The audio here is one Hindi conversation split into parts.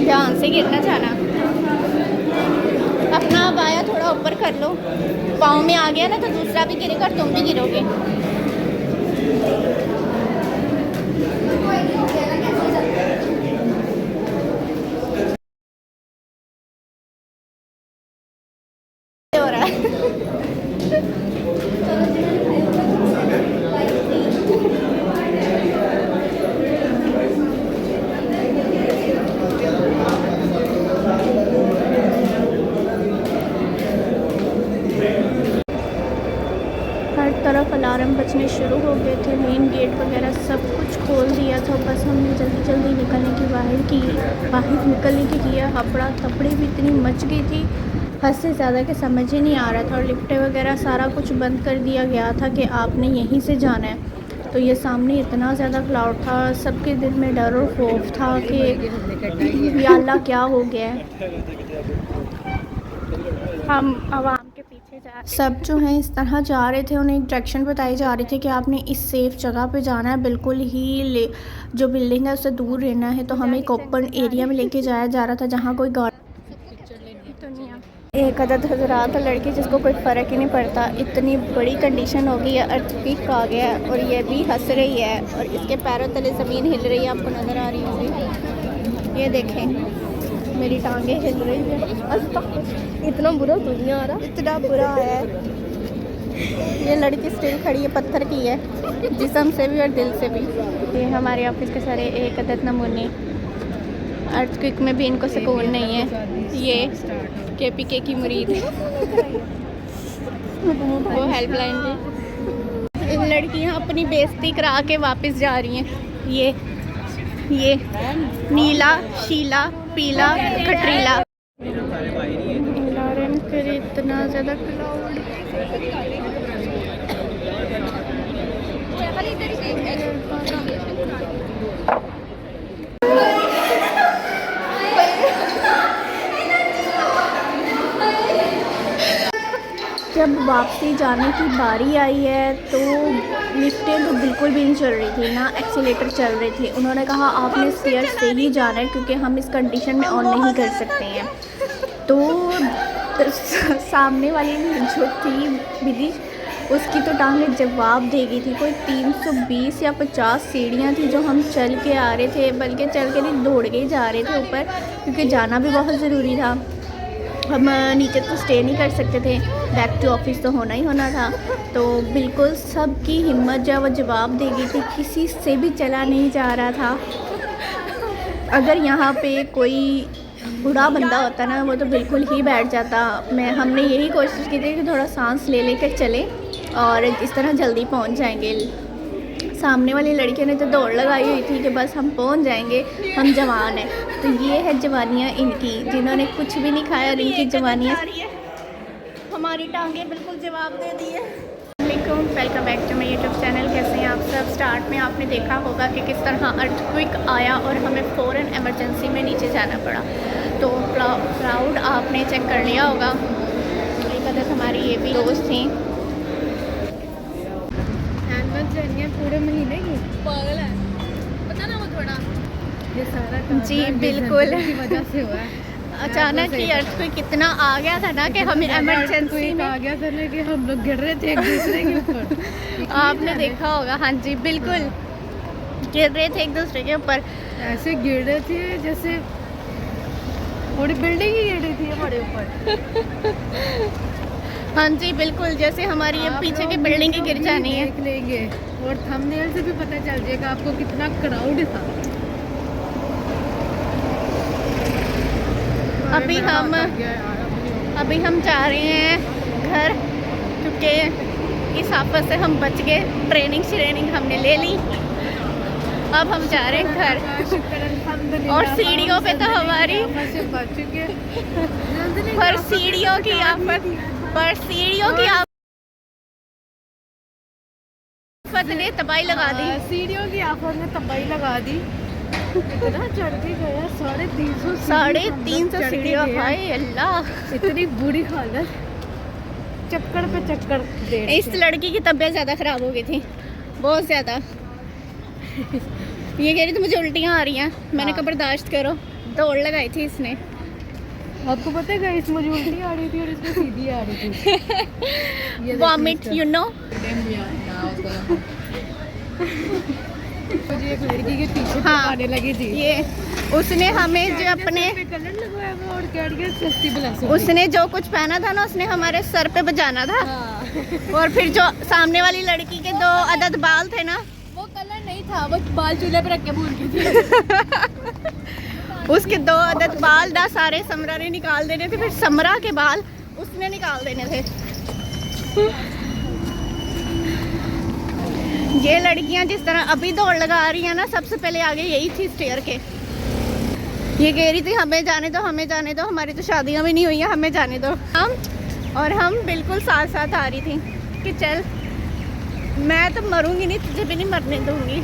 ध्यान से गिरना जाना, अपना बाया थोड़ा ऊपर कर लो, पाँव में आ गया ना तो दूसरा भी गिरेगा और तुम भी गिरोगे। हो रहा है हर तरफ अलार्म बजने शुरू हो गए थे, मेन गेट वगैरह सब कुछ खोल दिया था। बस हमने जल्दी जल्दी निकलने की बाहर निकलने की किया। हपड़ा थपड़ी भी इतनी मच गई थी, हद से ज़्यादा कि समझ ही नहीं आ रहा था। और लिफ्टें वगैरह सारा कुछ बंद कर दिया गया था कि आपने यहीं से जाना है। तो ये सामने इतना ज़्यादा क्लाउड था, सबके दिल में डर और खौफ था कि या अल्लाह क्या हो गया है। हम आवाम के पीछे जा सब जो हैं इस तरह जा रहे थे, उन्हें एक डायरेक्शन बताई जा रही थी कि आपने इस सेफ़ जगह पे जाना है, बिल्कुल ही जो बिल्डिंग है उससे दूर रहना है। तो हमें एक ओपन एरिया में लेके जाया जा रहा था जहाँ कोई गाड़ी तो नहीं है। एक अदद हज़रात लड़की जिसको कोई फ़र्क ही नहीं पड़ता, इतनी बड़ी कंडीशन हो गई है, अर्थक्वेक आ गया है और ये भी हंस रही है और इसके पैरों तले ज़मीन हिल रही है, आपको नज़र आ रही होगी। ये देखें मेरी टांगे हिल रही है। इतना बुरा तो नहीं आ रहा, इतना बुरा है। ये लड़की स्टिल खड़ी है, पत्थर की है, जिस्म से भी और दिल से भी। ये हमारे ऑफिस के सारे एक अदद नमूने, अर्थक्वेक में भी इनको सुकून नहीं है। ये KPK की मुरीद वो हेल्पलाइन की। इन लड़कियाँ अपनी बेइज्जती करा के वापस जा रही हैं। ये नीला, शीला, पीला, कटरीला। इतना ज़्यादा क्लाउड, जब वापसी जाने की बारी आई है तो लिफ्टें तो बिल्कुल भी नहीं चल रही थी, ना एक्सीलेटर चल रहे थे। उन्होंने कहा आपने स्टेयर से ही जाना है क्योंकि हम इस कंडीशन में ऑन नहीं कर सकते हैं। तो सामने वाली जो थी बिल्ली, उसकी तो टांगें जवाब दे गई थी। कोई 320 या 50 सीढ़ियाँ थी जो हम चल के आ रहे थे, बल्कि चल के नहीं दौड़ के जा रहे थे ऊपर, क्योंकि जाना भी बहुत ज़रूरी था। हम नीचे तो स्टे नहीं कर सकते थे, बैक टू ऑफिस तो होना ही होना था। तो बिल्कुल सबकी हिम्मत जो है वो जवाब दे गई थी, किसी से भी चला नहीं जा रहा था। अगर यहाँ पे कोई बूढ़ा बंदा होता ना, वो तो बिल्कुल ही बैठ जाता। हमने यही कोशिश की थी कि थोड़ा सांस ले लेकर चले और इस तरह जल्दी पहुँच जाएंगे। सामने वाली लड़कियों ने तो दौड़ लगाई हुई थी कि बस हम पहुंच जाएंगे, हम जवान हैं। तो ये है जवानियाँ इनकी, जिन्होंने कुछ भी नहीं खाया और इनकी जवानियाँ। हमारी टांगें बिल्कुल जवाब दे दी है। Welcome back to my YouTube channel. कैसे हैं आप सब। स्टार्ट में आपने देखा होगा कि किस तरह अर्थक्वेक आया और हमें फ़ौरन एमरजेंसी में नीचे जाना पड़ा। तो क्राउड आपने चेक कर लिया होगा। एक अदद हमारी ये भी दोस्त थी, पूरे महीने की पागल है, पता ना वो थोड़ा ये सारा जी बिल्कुल की वजह से हुआ है। अचानक ही अर्थक्वेक कितना आ गया था ना कि हमें एमरजेंसी में आ गया था ना कि हम लोग गिर रहे थे एक दूसरे के ऊपर। आपने देखा होगा, हाँ जी बिल्कुल गिर रहे थे एक दूसरे के ऊपर, ऐसे गिर रहे थे जैसे पूरी बिल्डिंग ही गिर रही थी हमारे ऊपर। हाँ जी बिल्कुल, जैसे हमारी ये पीछे की बिल्डिंग ही गिर जानी है। देख लेंगे और थंबनेल से भी पता चल जाएगा आपको कितना क्राउड था। अभी हम जा रहे हैं घर, क्योंकि इस आफत से हम बच गए। ट्रेनिंग हमने ले ली, अब हम जा रहे हैं घर। और सीढ़ियों पे तो हमारी पर सीढ़ियों की आफत ने तबाही लगा दी। सीढ़ियों की आफत ने तबाही लगा दी। इतना चढ़ के गया 350 सीढ़ियों, हाय अल्लाह, इतनी बुरी हालत, चक्कर पे चक्कर दे। इस लड़की की तबीयत ज़्यादा ख़राब हो गई थी, बहुत ज़्यादा। ये कह रही थी मुझे उल्टियाँ आ रही हैं, मैंने कहा बर्दाश्त करो। दौड़ लगाई थी इसने। आपको पता है इस मुझे उल्टी आ रही थी और इसको सीधी आ रही थी। Vomit, you know. मुझे एक लड़की के पीछे आने लगी थी। ये उसने हमें जो अपने कलर लगाया हुआ और क्या सस्ती ब्लाउज, उसने जो कुछ पहना था ना, उसने हमारे सर पे बजाना था। और फिर जो सामने वाली लड़की के 2 अदद बाल थे ना, वो कलर नहीं था, वो बाल चूल्हे पे रख के भूल गई थी। उसके 2 अदद बाल ना सारे समरा ने निकाल देने थे, फिर समरा के बाल उसने निकाल देने थे। ये लड़कियां जिस तरह अभी दौड़ लगा रही हैं ना, सबसे पहले आगे यही थी स्टेयर के। ये कह रही थी हमें जाने दो, हमारी तो शादियां भी नहीं हुई हैं, हमें जाने दो। हम बिल्कुल साथ साथ आ रही थी कि चल, मैं तो मरूंगी नहीं, तुझे भी नहीं मरने दूंगी।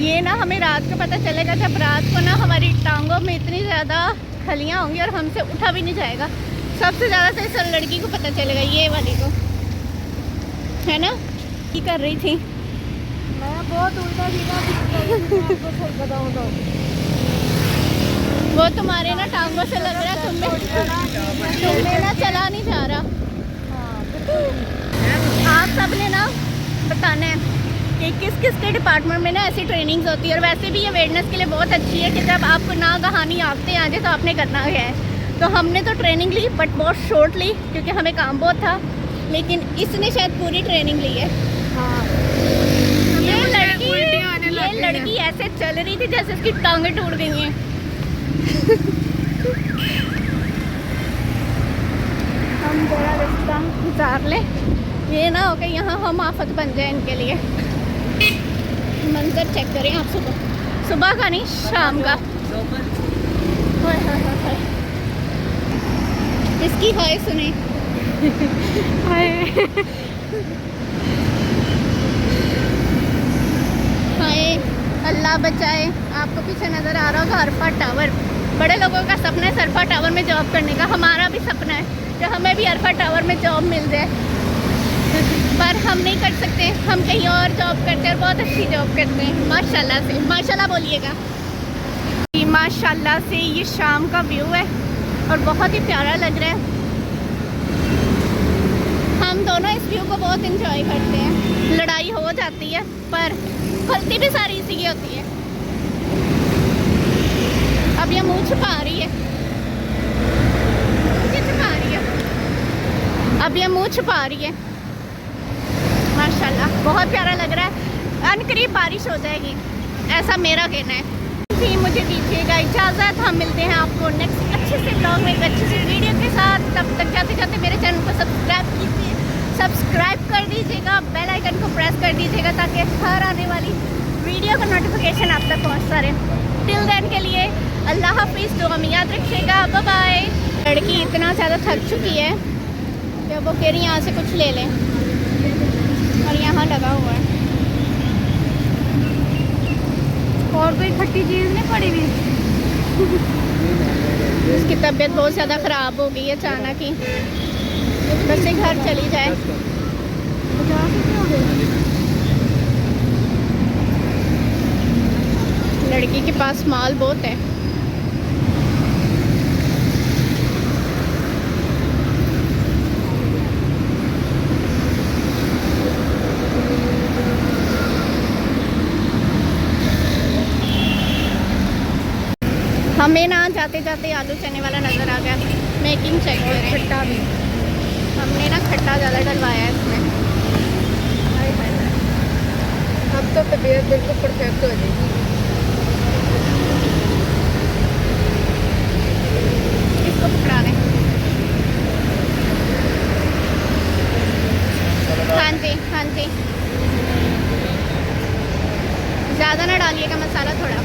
ये ना हमें रात को पता चलेगा, जब रात को ना हमारी टांगों में इतनी ज़्यादा खलियाँ होंगी और हमसे उठा भी नहीं जाएगा। सबसे ज़्यादा तो इस लड़की को पता चलेगा, ये वाली को, है ना। की कर रही थी मैं बहुत उल्टा सीधा बताऊं तो वो तुम्हारे ना टांगों से लग रहा है तुम्हें ना चला नहीं जा रहा। आप सब ने ना बताना है कि किस किस के डिपार्टमेंट में ना ऐसी ट्रेनिंग्स होती है। और वैसे भी ये अवेयरनेस के लिए बहुत अच्छी है कि जब आपको ना कहानी आते आ जाए तो आपने करना है। तो हमने तो ट्रेनिंग ली, बट बहुत शॉर्ट ली क्योंकि हमें काम बहुत था, लेकिन इसने शायद पूरी ट्रेनिंग ली है। ये लड़की ऐसे चल रही थी जैसे उसकी टांगें टूट गई हैं। हम थोड़ा रास्ता गुजार ले, ये ना हो कि यहाँ हम आफत बन जाए इनके लिए। मंजर चेक करें आप, सुबह का नहीं, शाम का। इसकी हाय सुने। हाय, अल्लाह बचाए। आपको पीछे नज़र आ रहा होगा अरफा टावर। बड़े लोगों का सपना है अरफा टावर में जॉब करने का, हमारा भी सपना है कि हमें भी अरफा टावर में जॉब मिल जाए, पर हम नहीं कर सकते। हम कहीं और जॉब करते हैं और बहुत अच्छी जॉब करते हैं माशाल्लाह से। माशाल्लाह बोलिएगा। माशाल्लाह से ये शाम का व्यू है और बहुत ही प्यारा लग रहा है। हम दोनों इस व्यू को बहुत इंजॉय करते हैं। लड़ाई हो जाती है पर गलती भी सारी इसी की होती है। अब ये मुंह छुपा रही है, अब ये मुंह छुपा रही है। माशाल्लाह बहुत प्यारा लग रहा है। अनकरीब बारिश हो जाएगी, ऐसा मेरा कहना है। जी मुझे दीजिएगा इजाज़त, हम मिलते हैं आपको नेक्स्ट अच्छे से ब्लॉग में, एक अच्छी सी वीडियो के साथ। तब तक जाते जाते मेरे चैनल को सब्सक्राइब कर दीजिएगा, बेल आइकन को प्रेस कर दीजिएगा ताकि हर आने वाली वीडियो का नोटिफिकेशन आप तक पहुँचता रहे। टिल देन के लिए अल्लाह हाफिज़, दुआ में याद रखिएगा, बाय बाय। लड़की इतना ज़्यादा थक चुकी है कि वो कह रही यहाँ से कुछ ले लें, और यहाँ लगा हुआ है। और कोई खट्टी चीज़ नहीं पड़ी हुई। उसकी तबीयत बहुत ज़्यादा ख़राब हो गई है अचानक ही, बस से घर चली जाए। लड़की के पास माल बहुत है। हमें ना जाते जाते आलू चने वाला नज़र आ गया। मेकिंग चेक करें। खट्टा भी हमने ना खट्टा ज़्यादा डलवाया है इसमें। अब तो तबीयत बिल्कुल परफेक्ट हो जाएगी। इसको पकड़ा दें। हाँ जी हाँ जी, ज़्यादा ना डालिएगा मसाला थोड़ा।